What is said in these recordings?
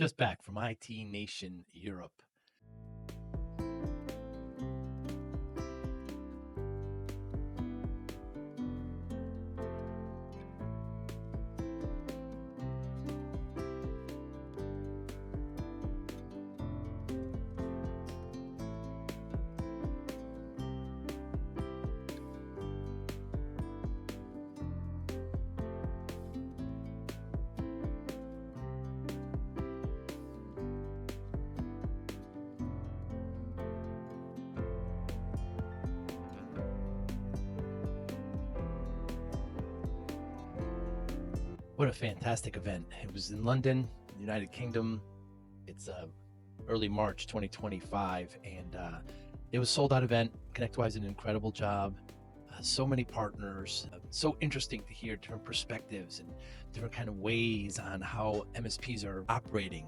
Just back from IT Nation Europe. What a fantastic event. It was in London, United Kingdom. It's early March 2025, and it was a sold out event. ConnectWise did an incredible job. So many partners, so interesting to hear different perspectives and different kind of ways on how MSPs are operating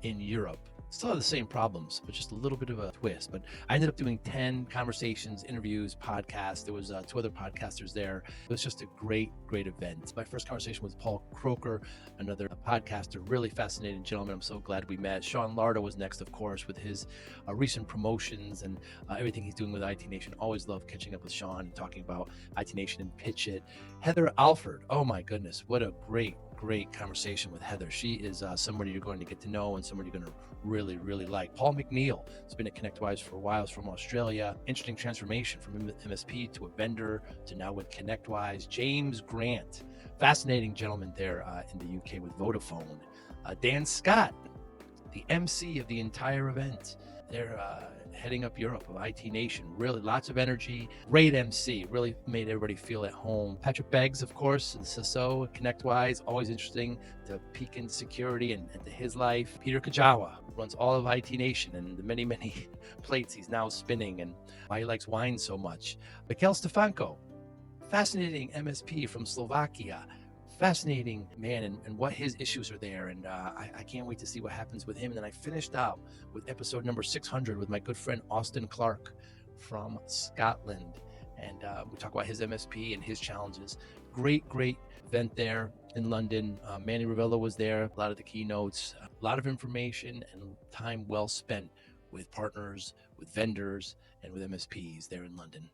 in Europe. Still have the same problems, but just a little bit of a twist. But I ended up doing 10 conversations, interviews, podcasts. There was 2 other podcasters there. It was just a great event. My first conversation with Paul Croker, another podcaster, really fascinating gentleman. I'm so glad we met. Sean Lardo was next, of course, with his recent promotions and everything he's doing with IT Nation. Always love catching up with Sean and talking about IT Nation and Pitch It. Heather Alford, oh my goodness, what a great conversation with Heather. She is somebody you're going to get to know and somebody you're going to really like. Paul McNeil has been at ConnectWise for a while. He's from Australia. Interesting transformation from MSP to a vendor to now with ConnectWise. James Grant, fascinating gentleman there in the UK with Vodafone. Dan Scott, the MC of the entire event. They're heading up Europe of IT Nation. Really lots of energy. Great MC. Really made everybody feel at home. Patrick Beggs, of course, the CISO, ConnectWise. Always interesting to peek into security and into his life. Peter Kajawa runs all of IT Nation and the many plates he's now spinning and why he likes wine so much. Mikhail Stefanko, fascinating MSP from Slovakia. Fascinating man and what his issues are there. And I can't wait to see what happens with him. And then I finished out with episode number 600 with my good friend Austin Clark from Scotland. And we talk about his MSP and his challenges. Great event there in London. Manny Ravello was there, a lot of the keynotes, a lot of information and time well spent with partners, with vendors, and with MSPs there in London.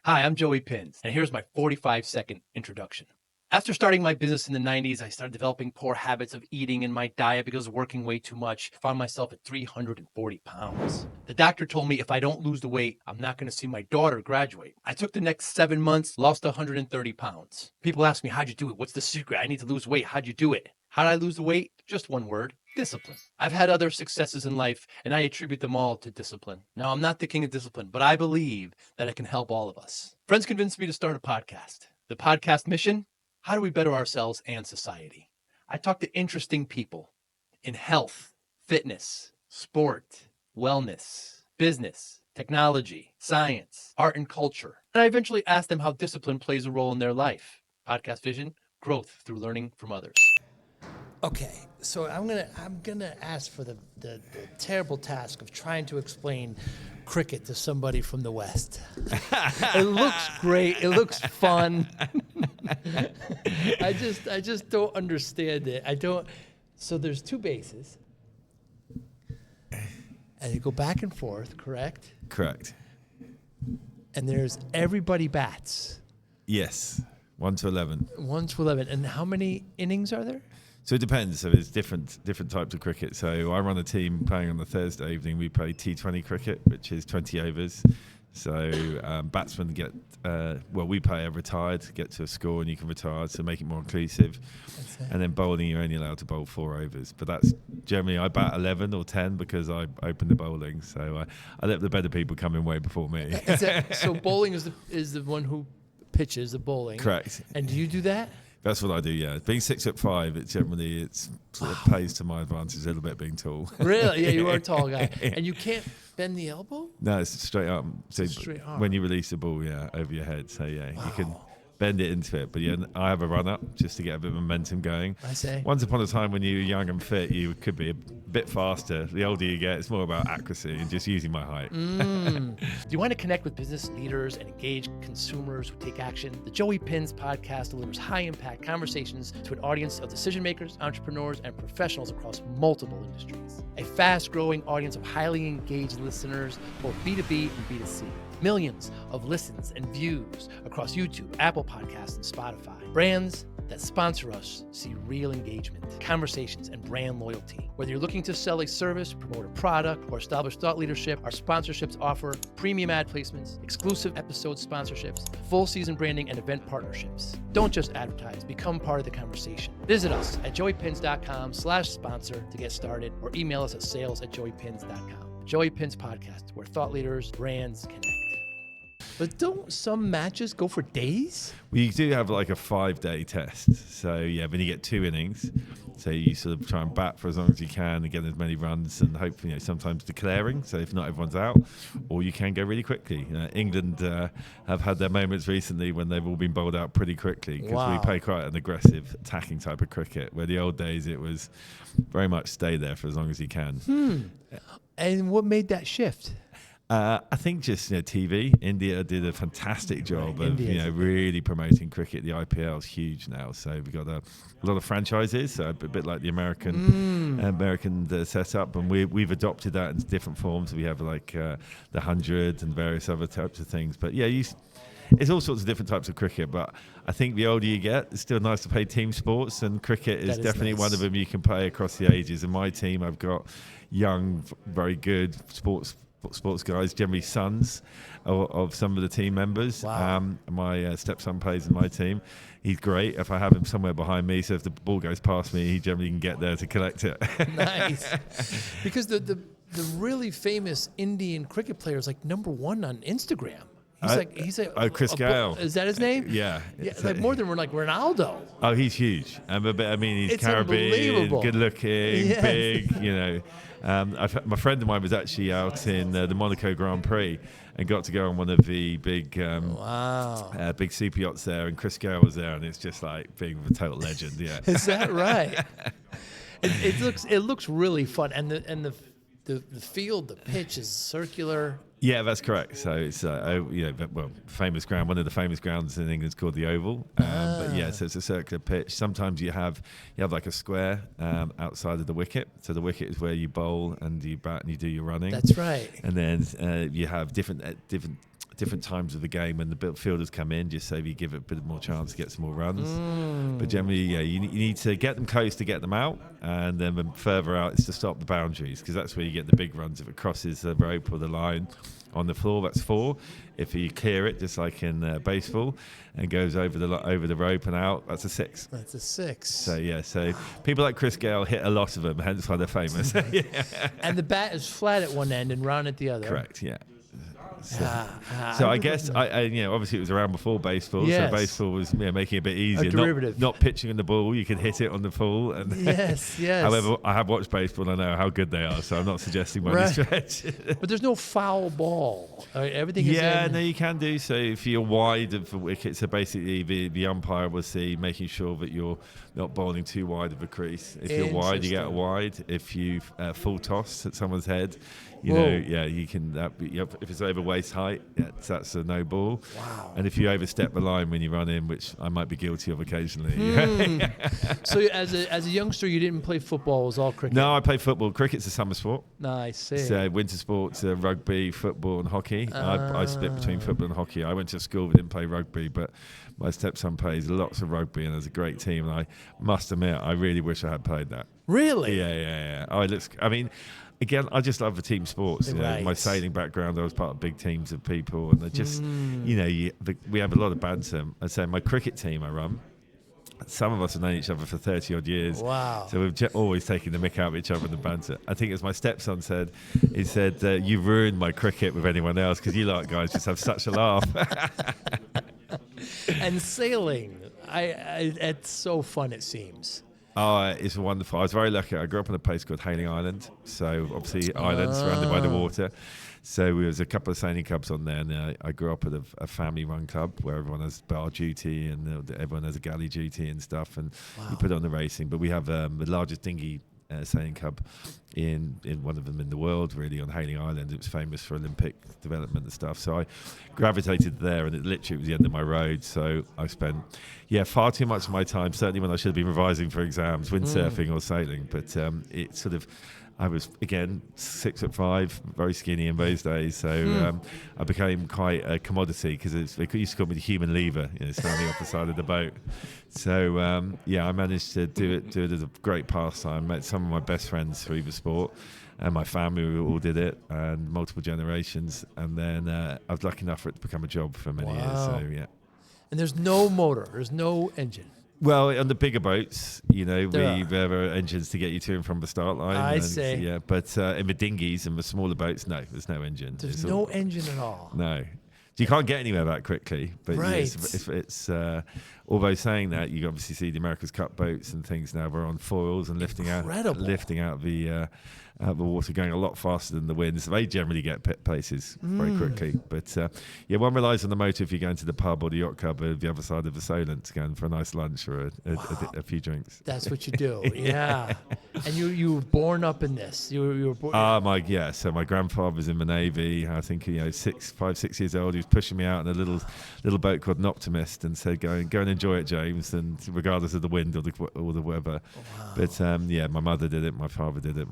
Hi, I'm Joey Pinz, and here's my 45-second introduction. After starting my business in the 90s, I started developing poor habits of eating in my diet because of working way too much. I found myself at 340 pounds. The doctor told me if I don't lose the weight, I'm not going to see my daughter graduate. I took the next 7 months, lost 130 pounds. People ask me, how'd you do it? What's the secret? I need to lose weight. How'd you do it? How did I lose the weight? Just one word, discipline. I've had other successes in life, and I attribute them all to discipline. Now, I'm not the king of discipline, but I believe that it can help all of us. Friends convinced me to start a podcast. The podcast mission? How do we better ourselves and society? I talk to interesting people in health, fitness, sport, wellness, business, technology, science, art and culture. And I eventually ask them how discipline plays a role in their life. Podcast vision, growth through learning from others. Okay, so I'm gonna ask for the terrible task of trying to explain cricket to somebody from the West. It looks great. It looks fun. I just don't understand it. I don't. So there's 2 bases, and you go back and forth. Correct. Correct. And there's everybody bats. Yes, 1 to 11. 1 to 11. And how many innings are there? So it depends. So there's different types of cricket. So I run a team playing on the Thursday evening. We play T20 cricket, which is 20 overs. So batsmen get, we play a retired, get to a score and you can retire to make it more inclusive. And then bowling, you're only allowed to bowl 4 overs. But that's generally, I bat 11 or 10 because I open the bowling. So I let the better people come in way before me. So bowling is the one who pitches the bowling. Correct. And do you do that? That's what I do, yeah. Being 6'5", it sort of plays to my advantage a little bit being tall. Really? Yeah, you are a tall guy. And you can't bend the elbow? No, it's straight up. So straight arm. When you release the ball, over your head. So you can bend it into it. But yeah, I have a run up just to get a bit of momentum going. I say. Once upon a time when you were young and fit, you could be bit faster. The older you get, it's more about accuracy and just using my height. Do you want to connect with business leaders and engage consumers who take action? The Joey Pinz podcast delivers high-impact conversations to an audience of decision makers, entrepreneurs, and professionals across multiple industries. A fast-growing audience of highly engaged listeners, both B2B and B2C. Millions of listens and views across YouTube, Apple Podcasts, and Spotify. Brands that sponsor us see real engagement, conversations, and brand loyalty. Whether you're looking to sell a service, promote a product, or establish thought leadership, our sponsorships offer premium ad placements, exclusive episode sponsorships, full season branding, and event partnerships. Don't just advertise, become part of the conversation. Visit us at joeypins.com/sponsor to get started, or email us at sales@joeypins.com. Joey Pinz Podcast, where thought leaders, brands connect. But don't some matches go for days? We do have like a 5-day test. So yeah, when you get 2 innings, so you sort of try and bat for as long as you can and get as many runs, and hope, sometimes declaring. So if not everyone's out, or you can go really quickly. England have had their moments recently when they've all been bowled out pretty quickly, because we play quite an aggressive attacking type of cricket, where the old days it was very much stay there for as long as you can. And what made that shift? I think just TV. India did a fantastic job of really promoting cricket. The IPL is huge now, so we've got a lot of franchises, so a bit like the American setup, and we've adopted that in different forms. We have like the 100 and various other types of things. But yeah, it's all sorts of different types of cricket. But I think the older you get, it's still nice to play team sports, and cricket is definitely one of them you can play across the ages. In my team, I've got young, very good sports guys, generally sons of some of the team members. My stepson plays in my team. He's great. If I have him somewhere behind me, so if the ball goes past me, he generally can get there to collect it. Nice. Because the really famous Indian cricket player is like #1 on Instagram. He's like Chris Gale. Is that his name? Yeah. Like more than like Ronaldo. Oh, he's huge. He's It's Caribbean, good looking, big. My friend of mine was actually out in the Monaco Grand Prix and got to go on one of the big big super yachts there, and Chris Gale was there, and it's just like being a total legend. Yeah. Is that right? It looks really fun, and the field, the pitch is circular. Yeah, that's correct. So it's famous ground. One of the famous grounds in England is called the Oval. But yeah, so it's a circular pitch. Sometimes you have like a square outside of the wicket. So the wicket is where you bowl and you bat and you do your running. That's right. And then you have different times of the game when the fielders come in, just so you give it a bit more chance to get some more runs. But generally, you need to get them close to get them out, and then when further out is to stop the boundaries, because that's where you get the big runs. If it crosses the rope or the line on the floor, that's 4. If you clear it, just like in baseball, and goes over the rope and out, that's a 6. That's a 6. So people like Chris Gale hit a lot of them, hence why they're famous. And the bat is flat at one end and round at the other. Correct. Yeah. So I guess obviously it was around before baseball, yes. So baseball was making it a bit easier. A derivative. Not pitching in the ball, you could hit it on the full. And yes. However, I have watched baseball and I know how good they are, so I'm not suggesting by any stretch. But there's no foul ball. Everything is in. No, you can do. So if you're wide of the wicket, so basically the umpire will see, making sure that you're not bowling too wide of a crease. If you're wide, you get a wide. If you full toss at someone's head, you can. If it's over waist height, that's a no ball. Wow. And if you overstep the line when you run in, which I might be guilty of occasionally. So as a youngster, you didn't play football; it was all cricket. No, I played football. Cricket's a summer sport. Nice. So winter sports, rugby, football, and hockey. I split between football and hockey. I went to school, we didn't play rugby, but my stepson plays lots of rugby, and there's a great team. And I must admit, I really wish I had played that. Really? Yeah. Again, I just love the team sports. Right. My sailing background, I was part of big teams of people, and they just, we have a lot of banter. I say my cricket team I run. Some of us have known each other for 30 odd years. Wow. So we've always taken the mick out of each other in the banter. I think as my stepson said, he said, "You ruined my cricket with anyone else because you lot guys just have such a laugh." And sailing, it's so fun, it seems. Oh, it's wonderful. I was very lucky. I grew up in a place called Hayling Island. So obviously island surrounded by the water. So there was a couple of sailing clubs on there. And I grew up at a family-run club where everyone has bar duty and everyone has a galley duty and stuff. And we put on the racing. But we have the largest dinghy sailing club in one of them in the world, really, on Hailing Island. It was famous for Olympic development and stuff. So I gravitated there, and it literally was the end of my road. So I spent, far too much of my time, certainly when I should have been revising for exams, windsurfing or sailing. But it sort of, I was, again, 6'5", very skinny in those days. So I became quite a commodity, because they used to call me the human lever, standing off the side of the boat. So, I managed to do it as a great pastime. Met some of my best friends through the sport, and my family, we all did it, and multiple generations. And then I was lucky enough for it to become a job for many years. So, yeah. And there's no motor. There's no engine. Well, on the bigger boats, there are engines to get you to and from the start line. I see. Yeah, but in the dinghies and the smaller boats, no, there's no engine. There's no engine at all. No. So you can't get anywhere that quickly. But right. It's although saying that, you obviously see the America's Cup boats and things now are on foils and lifting out the water, going a lot faster than the wind. So they generally get places very quickly. But one relies on the motor if you're going to the pub or the yacht club or the other side of the Solent, going for a nice lunch or a few drinks. That's what you do. Yeah. And you were born up in this. You were born. So my grandfather was in the Navy. I think 6 years old. He was pushing me out in a little boat called an Optimist and said, "Go and enjoy it, James, and regardless of the wind or the weather." Wow. But my mother did it, my father did it,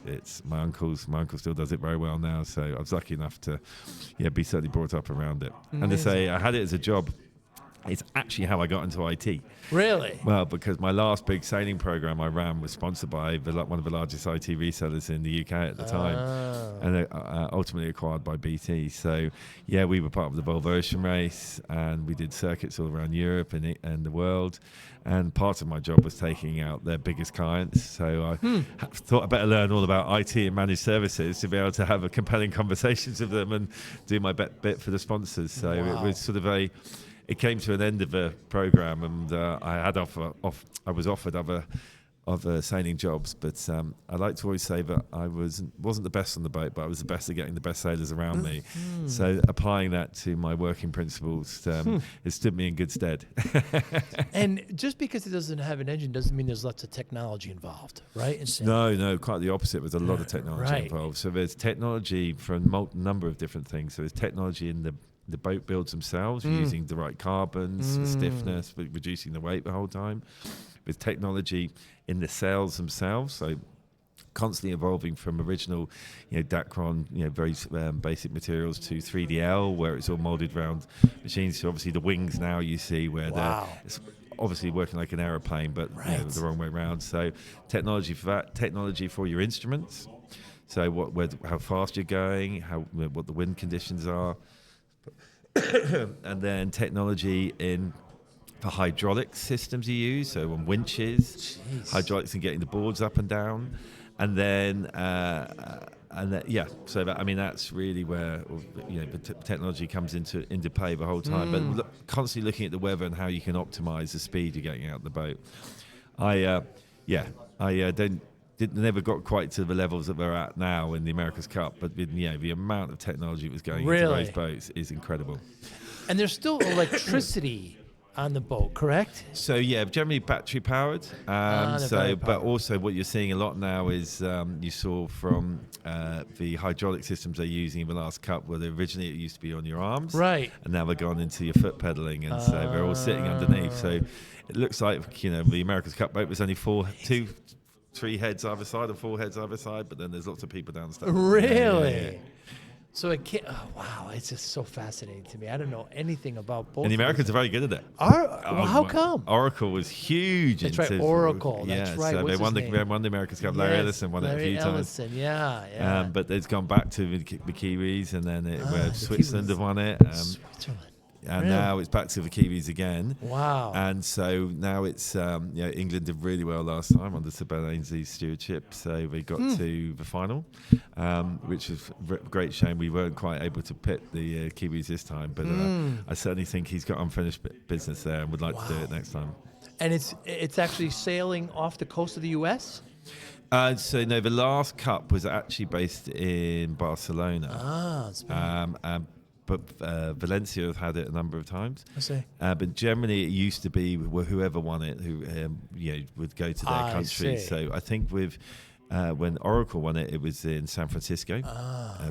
it's my uncle still does it very well now. So I was lucky enough to be certainly brought up around it. Amazing. And to say I had it as a job, it's actually how I got into IT. Really? Well, because my last big sailing program I ran was sponsored by one of the largest IT resellers in the UK at the time, and ultimately acquired by BT. So, we were part of the Volvo Ocean Race, and we did circuits all around Europe and the world. And part of my job was taking out their biggest clients. So I thought I'd better learn all about IT and managed services to be able to have compelling conversations with them and do my bit for the sponsors. So It was sort of it came to an end of a program, and I was offered other sailing jobs, but I like to always say that I wasn't the best on the boat, but I was the best at getting the best sailors around me. So applying that to my working principles, it stood me in good stead. And just because it doesn't have an engine doesn't mean there's lots of technology involved, right? No, quite the opposite. There's a lot of technology involved. So there's technology for a number of different things. So there's technology in the boat builds themselves, using the right carbons, the stiffness, but reducing the weight the whole time. With technology in the sails themselves, so constantly evolving from original, Dacron, very basic materials, to 3DL, where it's all molded around machines. So obviously the wings now you see where it's obviously working like an aeroplane, but the wrong way around. So technology for that, technology for your instruments. So how fast you're going, what the wind conditions are. And then technology in the hydraulic systems you use, so on winches, hydraulics and getting the boards up and down, and then so that's really where the technology comes into play the whole time. But constantly looking at the weather and how you can optimize the speed you're getting out the boat. I never got quite to the levels that we're at now in the America's Cup, but the amount of technology that was going into those boats is incredible. And there's still electricity on the boat, correct? So generally battery powered. But also what you're seeing a lot now is you saw from the hydraulic systems they're using in the last Cup, where originally it used to be on your arms, right? And now they're gone into your foot pedaling, and so they're all sitting underneath. So it looks like the America's Cup boat was only 3 heads either side and 4 heads either side, but then there's lots of people downstairs. Really? Yeah. So it can't. Oh, wow, it's just so fascinating to me. I don't know anything about both. And the Americans are very good at it. How come? Oracle was huge. That's right, Oracle. That's right. So they won the America's Cup. Larry Ellison won it a few times. Yeah. But it's gone back to the Kiwis, and then where Switzerland have won it. Switzerland. And now it's back to the Kiwis again. Wow. And so now it's, England did really well last time under Sir Ben Ainsley's stewardship. So they got to the final, which was a great shame. We weren't quite able to pit the Kiwis this time. But I certainly think he's got unfinished business there and would like to do it next time. And it's actually sailing off the coast of the U.S.? The last Cup was actually based in Barcelona. Spain. but Valencia have had it a number of times. I see. But generally, it used to be whoever won it, who would go to their country. See. So I think with when Oracle won it, it was in San Francisco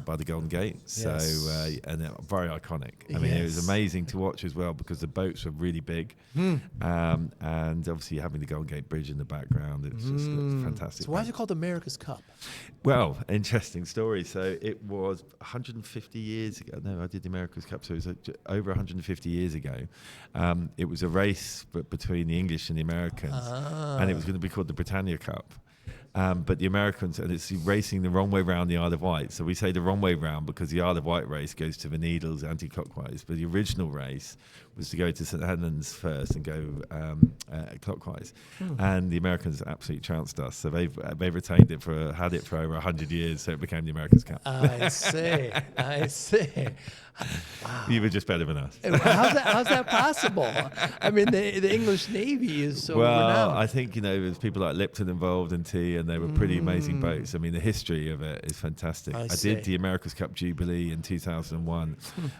by the Golden Gate. So Yes. and very iconic. I mean, it was Yes. amazing to watch as well because the boats were really big, and obviously having the Golden Gate Bridge in the background, it's just it's fantastic. So why is it called America's Cup? Well, interesting story. So it was 150 years ago. No, I did the America's Cup, so it was over 150 years ago. It was a race between the English and the Americans, and it was going to be called the Britannia Cup. But the Americans, and it's racing the wrong way round the Isle of Wight. So we say the wrong way round because the Isle of Wight race goes to the Needles anti-clockwise. But the original race was to go to St Helens first and go clockwise. And the Americans absolutely trounced us. So they've retained it had it for over 100 years. So it became the America's Cup. I see. Wow. You were just better than us. How's that possible? I mean, the English Navy is so renowned. I think, there's people like Lipton involved in tea, and they were pretty amazing boats. I mean, the history of it is fantastic. I did the America's Cup Jubilee in 2001,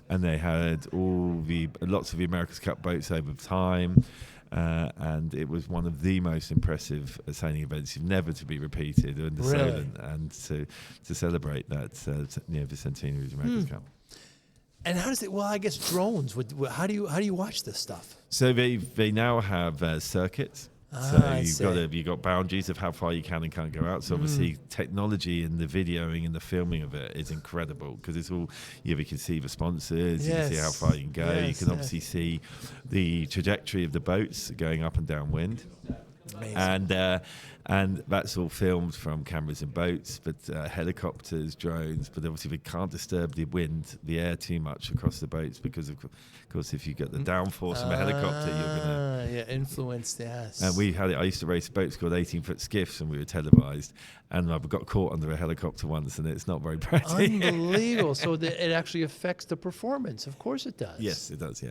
and they had lots of the America's Cup boats over time. And it was one of the most impressive sailing events, never to be repeated under sail, and to celebrate that the centenary of the America's Cup. And how does it? Well, I guess drones. How do you watch this stuff? So they now have circuits. So you've got boundaries of how far you can and can't go out. So obviously technology and the videoing and the filming of it is incredible because it's all, we can see the sponsors, you can see how far you can go. You can obviously see the trajectory of the boats going up and downwind. Amazing. And that's all filmed from cameras in boats, but helicopters, drones. But obviously, we can't disturb the air too much across the boats because, of course, if you get the downforce from a helicopter, you're going to influence. Yes. And we had it. I used to race boats called 18-foot skiffs, and we were televised. And I got caught under a helicopter once, and it's not very pretty. Unbelievable. So it actually affects the performance. Of course, it does. Yes, it does. Yeah.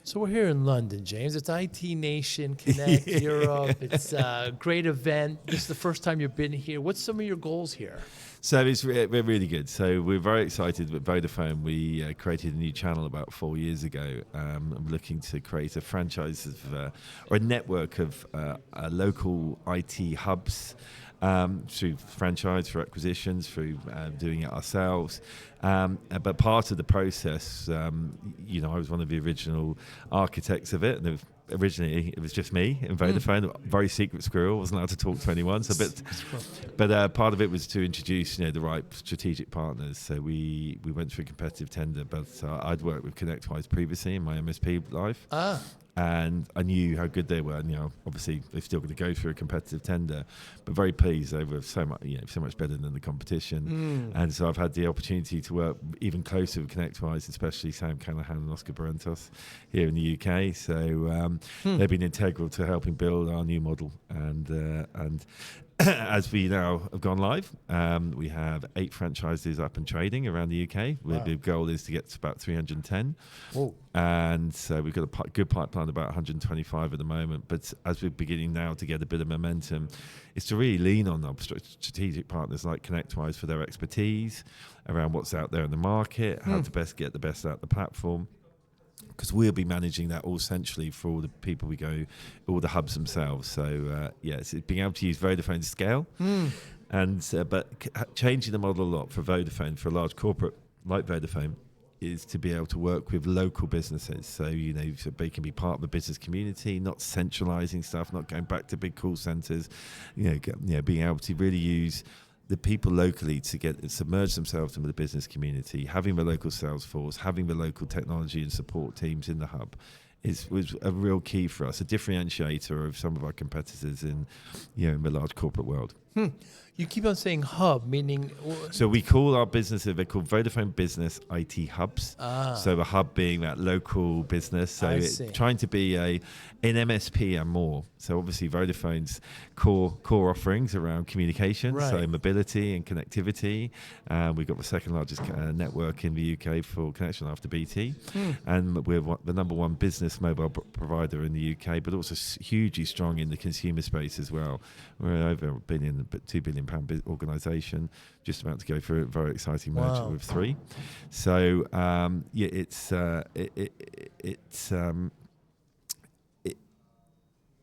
So we're here in London, James. It's IT Nation, Connect Europe. It's a great event. This is the first time you've been here. What's some of your goals here? So we're really good. So we're very excited with Vodafone. We created a new channel about 4 years ago. I'm looking to create a franchise or a network of local IT hubs. Through franchise, through acquisitions, through doing it ourselves. But part of the process, I was one of the original architects of it. And originally, it was just me in Vodafone, very secret squirrel, wasn't allowed to talk to anyone. But part of it was to introduce, the right strategic partners. So we went through a competitive tender, but I'd worked with ConnectWise previously in my MSP life. And I knew how good they were. And, obviously they're still going to go through a competitive tender, but very pleased they were so much better than the competition. And so I've had the opportunity to work even closer with ConnectWise, especially Sam Callaghan and Oscar Barentos here in the UK. So they've been integral to helping build our new model. And as we now have gone live, we have 8 franchises up and trading around the UK. Wow. The goal is to get to about 310. Whoa. And so we've got a good pipeline, about 125 at the moment. But as we're beginning now to get a bit of momentum, it's to really lean on our strategic partners like ConnectWise for their expertise around what's out there in the market, how to best get the best out of the platform. Because we'll be managing that all centrally for all the people we go, all the hubs themselves. So it's being able to use Vodafone's scale, but changing the model a lot for Vodafone, for a large corporate like Vodafone, is to be able to work with local businesses. So so they can be part of the business community, not centralising stuff, not going back to big call centres. Being able to really use the people locally to submerge themselves into the business community, having the local sales force, having the local technology and support teams in the hub was a real key for us, a differentiator of some of our competitors in the large corporate world. You keep on saying hub, meaning... So we call our businesses, they're called Vodafone Business IT Hubs. So the hub being that local business. So it's trying to be an MSP and more. So obviously Vodafone's core offerings around communication, so mobility and connectivity. We've got the second largest network in the UK for connection after BT. And we're the number one business mobile provider in the UK, but also hugely strong in the consumer space as well. We're over 1 billion £2 billion organisation, just about to go through a very exciting merger Wow. with Three. So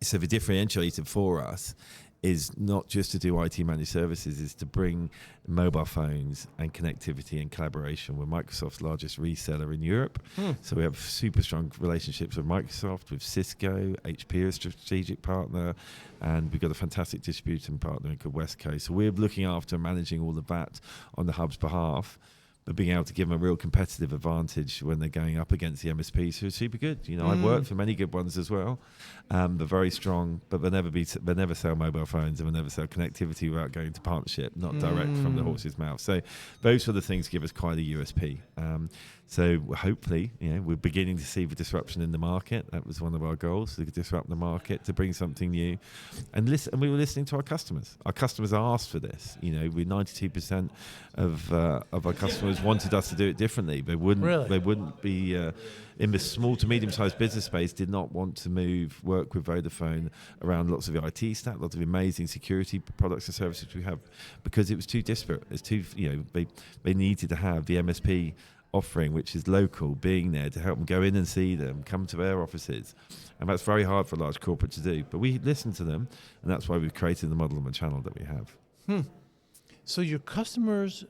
so the differentiator for us is not just to do IT managed services, is to bring mobile phones and connectivity and collaboration. We're Microsoft's largest reseller in Europe. So we have super strong relationships with Microsoft, with Cisco, HP, a strategic partner, and we've got a fantastic distributing partner called West Coast. So we're looking after managing all of that on the hub's behalf, but being able to give them a real competitive advantage when they're going up against the MSPs who are super good. You know, I've worked for many good ones as well. They're very strong, but they'll never sell mobile phones, and they'll never sell connectivity without going to partnership, not direct from the horse's mouth. So those sort of things give us quite a USP. So hopefully, you know, we're beginning to see the disruption in the market. That was one of our goals, to disrupt the market, to bring something new. And we were listening to our customers. Our customers asked for this. You know, 92% of our customers wanted us to do it differently. They wouldn't be in the small to medium-sized business space, did not want to work with Vodafone around lots of the IT stack, lots of amazing security products and services we have, because it was too disparate. It's too, you know, they needed to have the MSP offering, which is local, being there to help them go in and see them, come to their offices. And that's very hard for a large corporate to do. But we listened to them, and that's why we've created the model and the channel that we have. So your customers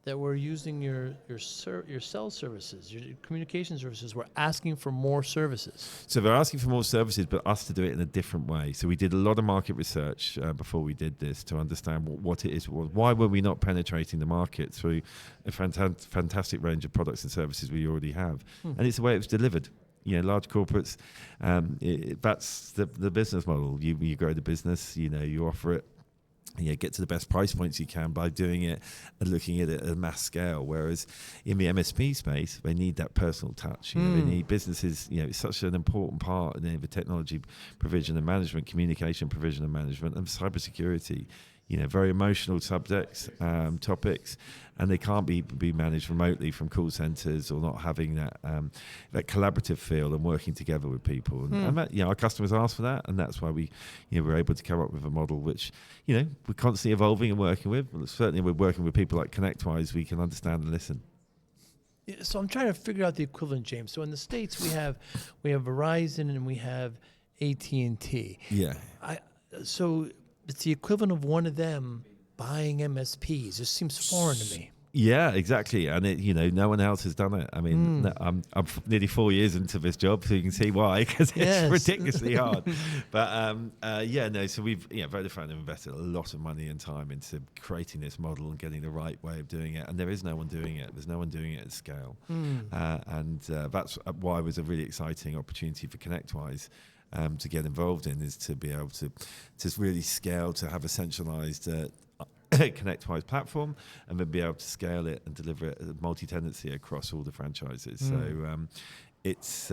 that were using your cell services, your communication services, were asking for more services. So they're asking for more services, but us to do it in a different way. So we did a lot of market research before we did this to understand what it is. Why were we not penetrating the market through a fantastic range of products and services we already have? And it's the way it was delivered. You know, large corporates, that's the business model. You grow the business, you know, you offer it. Get to the best price points you can by doing it and looking at it at a mass scale. Whereas in the MSP space, they need that personal touch. You know, they need businesses. You know, it's such an important part of the technology provision and management, communication provision and management, and cybersecurity. You know, very emotional subjects, topics, and they can't be managed remotely from call centres, or not having that collaborative feel and working together with people. And that, you know, our customers ask for that, and that's why we're able to come up with a model which, you know, we're constantly evolving and working with. Well, certainly, we're working with people like ConnectWise. We can understand and listen. So I'm trying to figure out the equivalent, James. So in the States, we have Verizon and we have AT&T. Yeah. So it's the equivalent of one of them buying MSPs. It seems foreign to me. Yeah, exactly. And no one else has done it. I mean, I'm nearly 4 years into this job, so you can see why, because it's ridiculously hard. But so Vodafone have invested a lot of money and time into creating this model and getting the right way of doing it. And there is no one doing it. There's no one doing it at scale. And that's why it was a really exciting opportunity for ConnectWise to get involved in, is to be able to really scale, to have a centralized ConnectWise platform, and then be able to scale it and deliver it multi-tenancy across all the franchises. So it's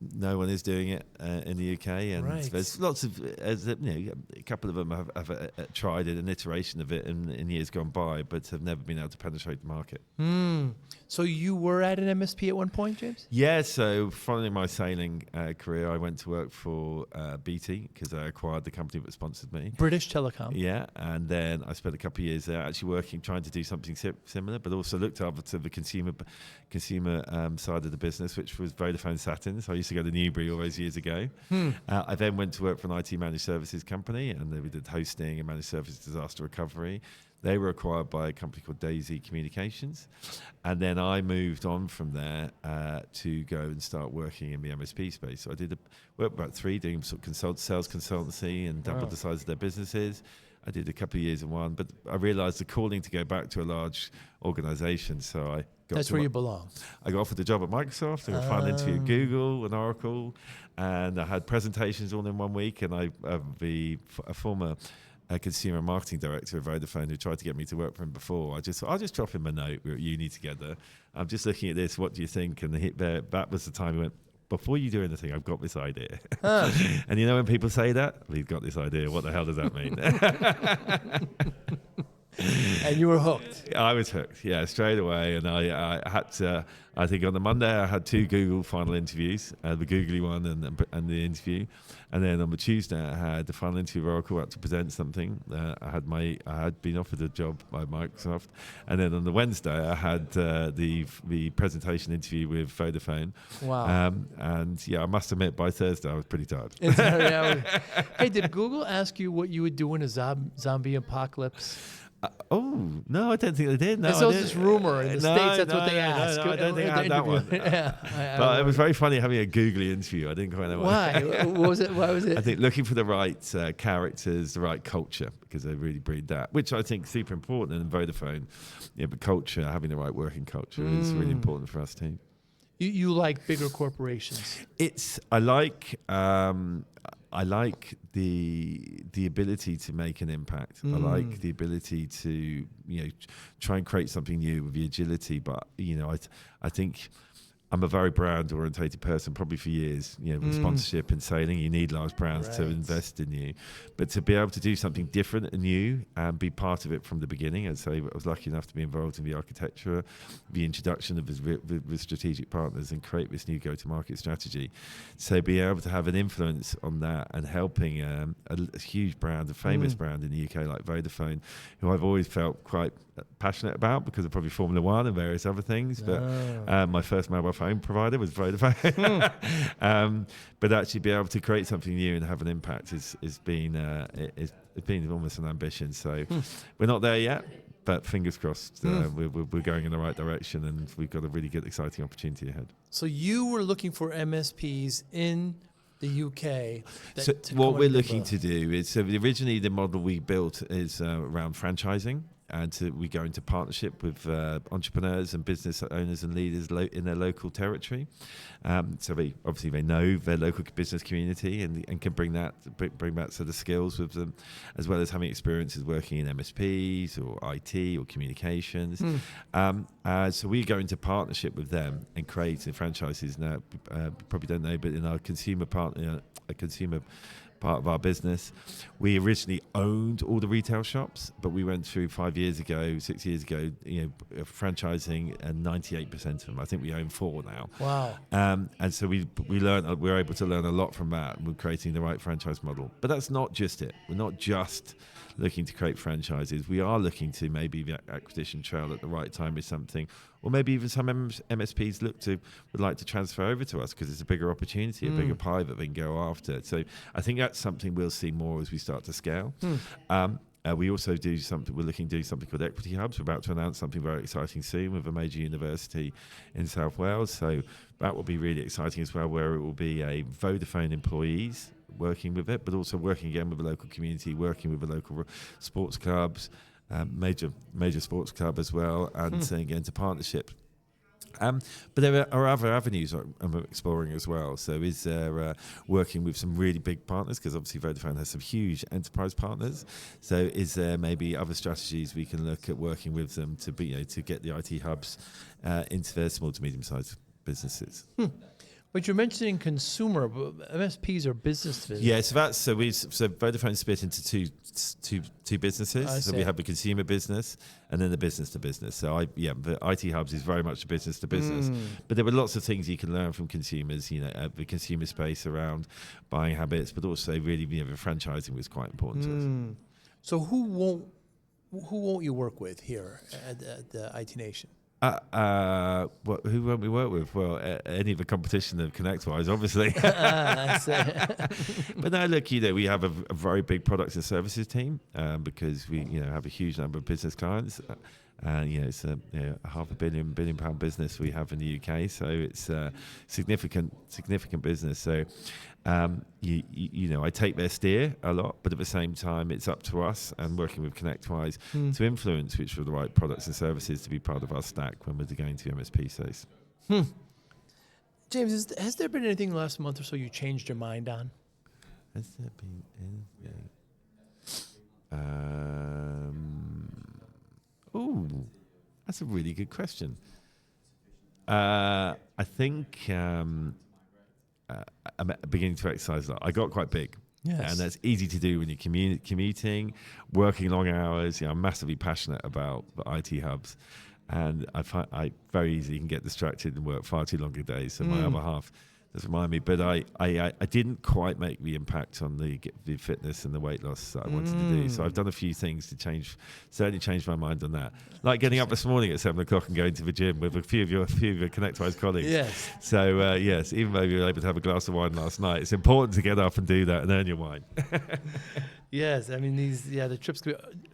no one is doing it in the UK, and there's lots of a couple of them have tried an iteration of it in years gone by, but have never been able to penetrate the market. So you were at an MSP at one point, James? Yeah, so following my sailing career, I went to work for BT, because I acquired the company that sponsored me. British Telecom. Yeah, and then I spent a couple of years there actually trying to do something similar, but also looked after the consumer side of the business, which was Vodafone Satin. So I used to go to Newbury all those years ago. I then went to work for an IT managed services company, and then we did hosting and managed service disaster recovery. They were acquired by a company called Daisy Communications. And then I moved on from there to go and start working in the MSP space. So I did work about 3, doing sort of sales consultancy, and doubled the size of their businesses. I did a couple of years in one, but I realised the calling to go back to a large organisation. So that's where you belong. I got offered a job at Microsoft. I got found into Google and Oracle, and I had presentations all in 1 week. And a former consumer marketing director of Vodafone, who tried to get me to work for him before, I'll just drop him a note. We're at uni together. I'm just looking at this. What do you think? And that was the time he went, before you do anything, I've got this idea. And when people say that, we've got this idea, what the hell does that mean? And you were hooked. I was hooked, yeah, straight away. And I I think on the Monday I had 2 Google final interviews, the googly one and the interview, and then on the Tuesday I had the final interview where I called out to present something. I had been offered a job by Microsoft, and then on the Wednesday I had the presentation interview with Vodafone. Wow. And yeah, I must admit by Thursday I was pretty tired. Hey, did Google ask you what you would do in a zombie apocalypse? No, I don't think they did. No, It's also this rumor in the States. That's what they ask. No, I don't think I had that one. But it was very funny having a googly interview. I didn't quite know why. What was it? Why was it? I think looking for the right characters, the right culture, because they really breed that, which I think is super important in Vodafone. Yeah, but culture, having the right working culture is really important for us too. You like bigger corporations? I like the ability to make an impact. I like the ability to try and create something new with the agility. But I think I'm a very brand orientated person, probably for years. With sponsorship and sailing, you need large brands to invest in you. But to be able to do something different and new and be part of it from the beginning, and so I was lucky enough to be involved in the architecture, the introduction of the strategic partners, and create this new go-to-market strategy. So being able to have an influence on that and helping a huge brand, a famous brand in the UK like Vodafone, who I've always felt quite passionate about because of probably Formula One and various other things. But my first mobile phone provider was Vodafone. But actually be able to create something new and have an impact is been almost an ambition. So we're not there yet, but fingers crossed we're going in the right direction, and we've got a really good, exciting opportunity ahead. So you were looking for MSPs in the UK. So what we're looking to do is, originally the model we built is around franchising. And we go into partnership with entrepreneurs and business owners and leaders in their local territory. So they know their local business community and can bring that sort of skills with them, as well as having experiences working in MSPs or IT or communications. So we go into partnership with them and create franchises. Now, probably don't know, but in our consumer part of our business, we originally owned all the retail shops, but we went through 6 years ago, franchising, and 98% of them. I think we own 4 now. Wow! And so we were able to learn a lot from that. We're creating the right franchise model, but that's not just it. We're not just looking to create franchises. We are looking to maybe the acquisition trail at the right time is something, or maybe even some MSPs would like to transfer over to us because it's a bigger opportunity, a bigger pie that they can go after. So I think that's something we'll see more as we start to scale. We also we're looking to do something called equity hubs. We're about to announce something very exciting soon with a major university in South Wales. So that will be really exciting as well, where it will be a Vodafone employees working with it, but also working again with the local community, working with the local sports clubs, major sports club as well, and getting into partnership. But there are other avenues I'm exploring as well. So is there working with some really big partners, because obviously Vodafone has some huge enterprise partners. So is there maybe other strategies we can look at working with them to get the IT hubs into their small to medium sized businesses? But you're mentioning consumer, but MSPs are business to business. Yeah, so Vodafone split into two businesses. So we have the consumer business and then the business to business. So the IT hubs is very much business to business. But there were lots of things you can learn from consumers. The consumer space around buying habits, but also really the franchising was quite important to us. So who won't you work with here at IT Nation? Who won't we work with? Well, any of the competition of ConnectWise, obviously. But no, look, we have a very big products and services team because we, have a huge number of business clients. It's a £500 billion business we have in the UK, so it's a significant business. So, I take their steer a lot, but at the same time, it's up to us and working with ConnectWise to influence which are the right products and services to be part of our stack when we're going to MSP space. James, has there been anything last month or so you changed your mind on? Has there been anything? That's a really good question. I think I'm beginning to exercise a lot. I got quite big. Yes. And that's easy to do when you're commuting, working long hours. I'm massively passionate about the IT hubs. and I very easily can get distracted and work far too long a day. So my other half does remind me, but I didn't quite make the impact on the fitness and the weight loss that I wanted to do. So I've done a few things to certainly change my mind on that. Like getting up this morning at 7 o'clock and going to the gym with a few of your ConnectWise colleagues. Yes. So yes, even though you were able to have a glass of wine last night, it's important to get up and do that and earn your wine. Yes, I mean the trips.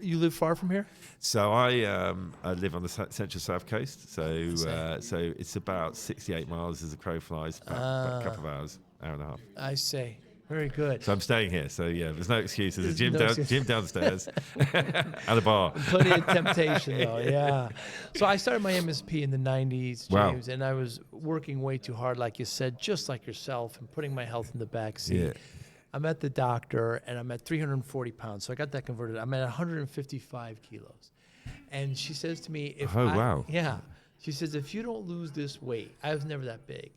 You live far from here? So I live on the central south coast. So so it's about 68 miles as the crow flies, about a couple of hours, hour and a half. I see. Very good. So I'm staying here. So yeah, there's no excuse. There's a gym, no gym downstairs and a bar. Plenty of temptation, though. Yeah. So I started my MSP in the 90s, James, and I was working way too hard, like you said, just like yourself, and putting my health in the back seat. Yeah. I'm at the doctor, and I'm at 340 pounds. So I got that converted. I'm at 155 kilos. And she says to me, Yeah. She says, if you don't lose this weight, I was never that big,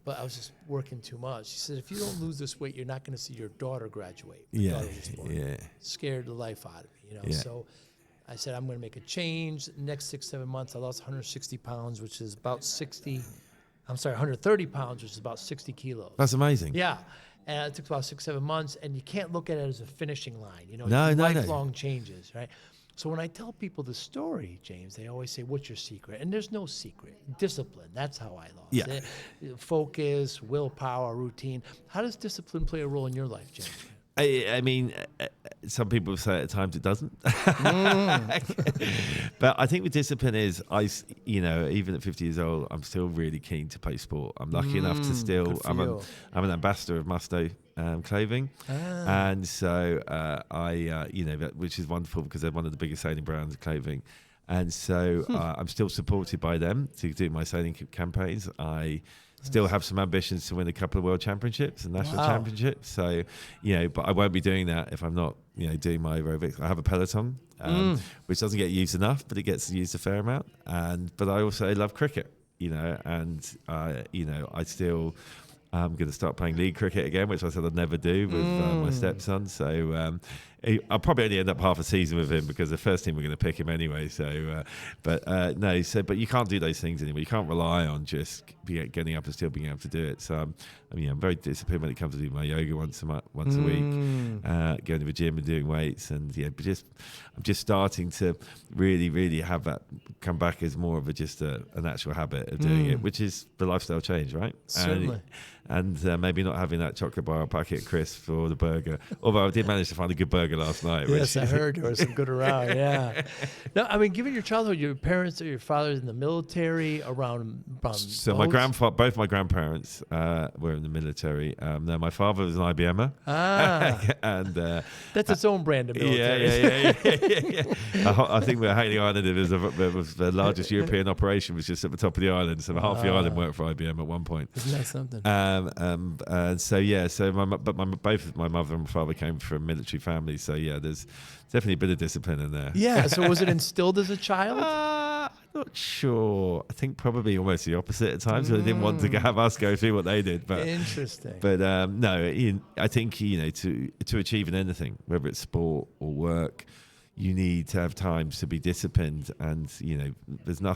but I was just working too much. She said, if you don't lose this weight, you're not going to see your daughter graduate. Yeah. Scared the life out of me, Yeah. So I said, I'm going to make a change. Next 6-7 months, I lost 160 pounds, which is about 130 pounds, which is about 60 kilos. That's amazing. Yeah. And it took about 6-7 months, and you can't look at it as a finishing line. No. Lifelong changes, right? So when I tell people the story, James, they always say, what's your secret? And there's no secret. Discipline. That's how I lost it. Focus, willpower, routine. How does discipline play a role in your life, James? I mean, some people say at times it doesn't. But I think with discipline is, even at 50 years old, I'm still really keen to play sport. I'm lucky enough to still, I'm an ambassador of Musto clothing. And so which is wonderful because they're one of the biggest sailing brands of clothing. And so I'm still supported by them to do my sailing campaigns. I still have some ambitions to win a couple of world championships and national championships. So, but I won't be doing that if I'm not, doing my aerobics. I have a Peloton, which doesn't get used enough, but it gets used a fair amount. But I also love cricket, and I still. I'm going to start playing league cricket again, which I said I'd never do with my stepson. So I'll probably only end up half a season with him because the first team we're going to pick him anyway. So, but you can't do those things anymore. You can't rely on just getting up and still being able to do it. So I'm very disciplined when it comes to doing my yoga once a week, going to the gym and doing weights, and I'm just starting to really, really have that come back as more of an actual habit of doing it, which is the lifestyle change, right? Certainly. And maybe not having that chocolate bar packet crisp for the burger. Although I did manage to find a good burger last night. Yes, I heard there was some good around. Yeah. No, I mean, given your childhood, your parents or your father's in the military around. So both my grandparents were in the military. No, my father was an IBMer. And that's its own brand of military. Yeah. I think we're Hailing Island. It was the largest European operation. Was just at the top of the island. So half the island worked for IBM at one point. Isn't that something? Both my mother and my father came from military families, so there's definitely a bit of discipline in there. Yeah. So was it instilled as a child? I'm not sure. I think probably almost the opposite at times. They didn't want to have us go through what they did. But interesting. But no, I think to achieve in anything, whether it's sport or work, you need to have times to be disciplined, and there's no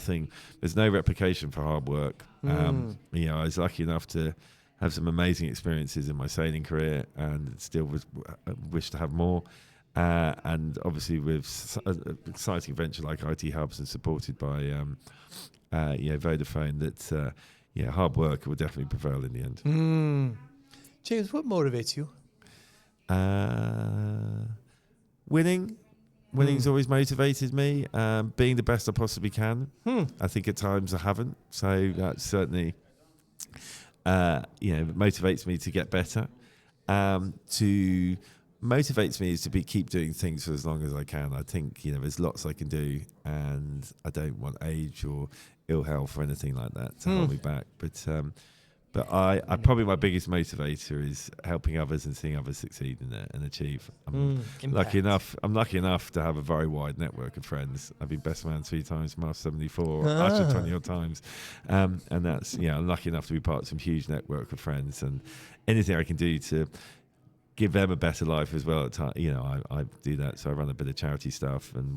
replication for hard work. I was lucky enough to have some amazing experiences in my sailing career, and still wish to have more. And obviously with an exciting venture like IT Hubs and supported by Vodafone, that hard work will definitely prevail in the end. James, what motivates you? Winning. Winning's always motivated me. Being the best I possibly can. I think at times I haven't. So that certainly motivates me to get better. Motivates me is to keep doing things for as long as I can. I think there's lots I can do, and I don't want age or ill health or anything like that to hold me back. But I probably my biggest motivator is helping others and seeing others succeed and achieve. I'm lucky enough to have a very wide network of friends. I've been best man 3 times, master 74, usher 20 odd times, and that's I'm lucky enough to be part of some huge network of friends. And anything I can do to give them a better life as well. At time, I do that. So I run a bit of charity stuff, and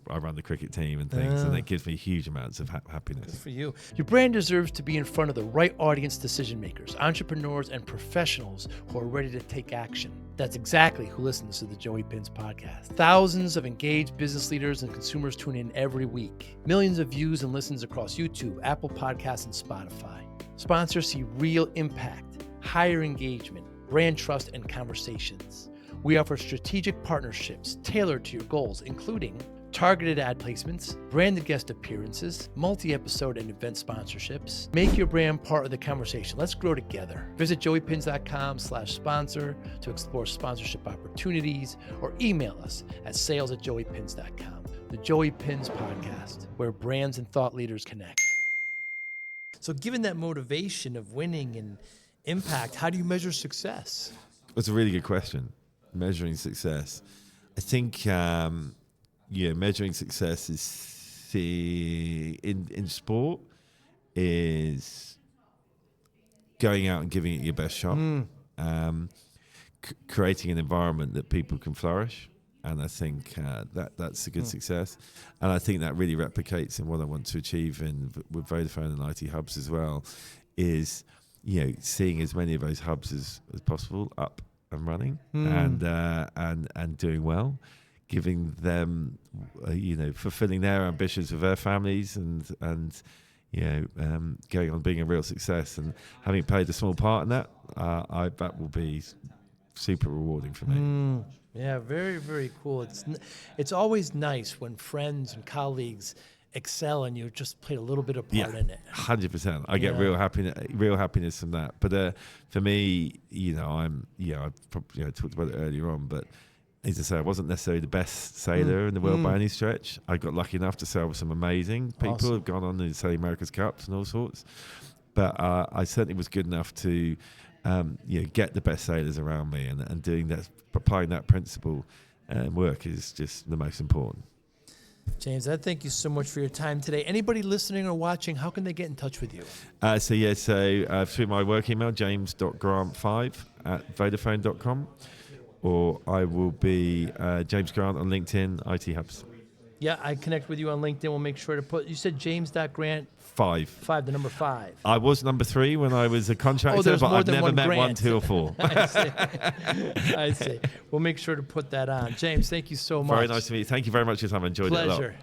I run the cricket team and things, and it gives me huge amounts of happiness. Good for you. Your brand deserves to be in front of the right audience decision makers, entrepreneurs, and professionals who are ready to take action. That's exactly who listens to the Joey Pinz podcast. Thousands of engaged business leaders and consumers tune in every week. Millions of views and listens across YouTube, Apple Podcasts, and Spotify. Sponsors see real impact, higher engagement, brand trust, and conversations. We offer strategic partnerships tailored to your goals, including targeted ad placements, branded guest appearances, multi-episode and event sponsorships. Make your brand part of the conversation. Let's grow together. Visit joeypinz.com/sponsor to explore sponsorship opportunities, or email us at sales@joeypinz.com. The Joey Pinz podcast, where brands and thought leaders connect. So given that motivation of winning and impact, how do you measure success? That's a really good question. Measuring success. I think, measuring success is in sport is going out and giving it your best shot, creating an environment that people can flourish. And I think that's a good success. And I think that really replicates in what I want to achieve with Vodafone and IT hubs as well, is seeing as many of those hubs as possible up and running and doing well, giving them fulfilling their ambitions with their families and going on being a real success, and having played a small part in that, that will be super rewarding for me. Yeah, very, very cool. It's always nice when friends and colleagues excel and you just played a little bit of part in it. 100%. I get real happiness from that. But for me, I probably talked about it earlier on, but as I say, I wasn't necessarily the best sailor in the world by any stretch. I got lucky enough to sail with some amazing people who've gone on to sail America's Cups and all sorts. But I certainly was good enough to get the best sailors around me, and doing that, applying that principle work is just the most important. James, I thank you so much for your time today. Anybody listening or watching, how can they get in touch with you? So through my work email, james.grant5@vodafone.com, or I will be James Grant on LinkedIn, IT Hubs. Yeah, I connect with you on LinkedIn. We'll make sure to put, you said James.Grant. 5, the number 5. I was number 3 when I was a contractor, but I've never met Grant. 1, 2, or 4. I see. We'll make sure to put that on. James, thank you so much. Very nice to meet you. Thank you very much for your time. I enjoyed it a lot. Pleasure.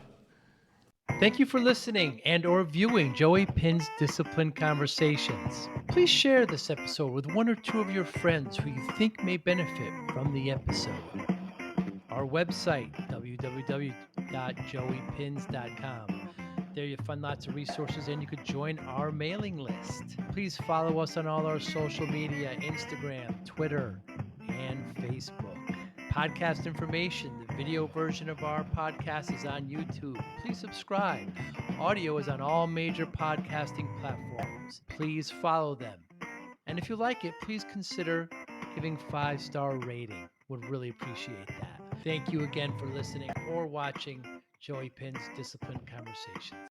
Thank you for listening and or viewing Joey Pinz Discipline Conversations. Please share this episode with 1 or 2 of your friends who you think may benefit from the episode. Our website, www.joeypinz.com. There you'll find lots of resources, and you could join our mailing list. Please follow us on all our social media, Instagram, Twitter, and Facebook. Podcast information, the video version of our podcast is on YouTube. Please subscribe. Audio is on all major podcasting platforms. Please follow them. And if you like it, please consider giving 5-star rating. Would really appreciate that. Thank you again for listening or watching Joey Pinz Discipline Conversations.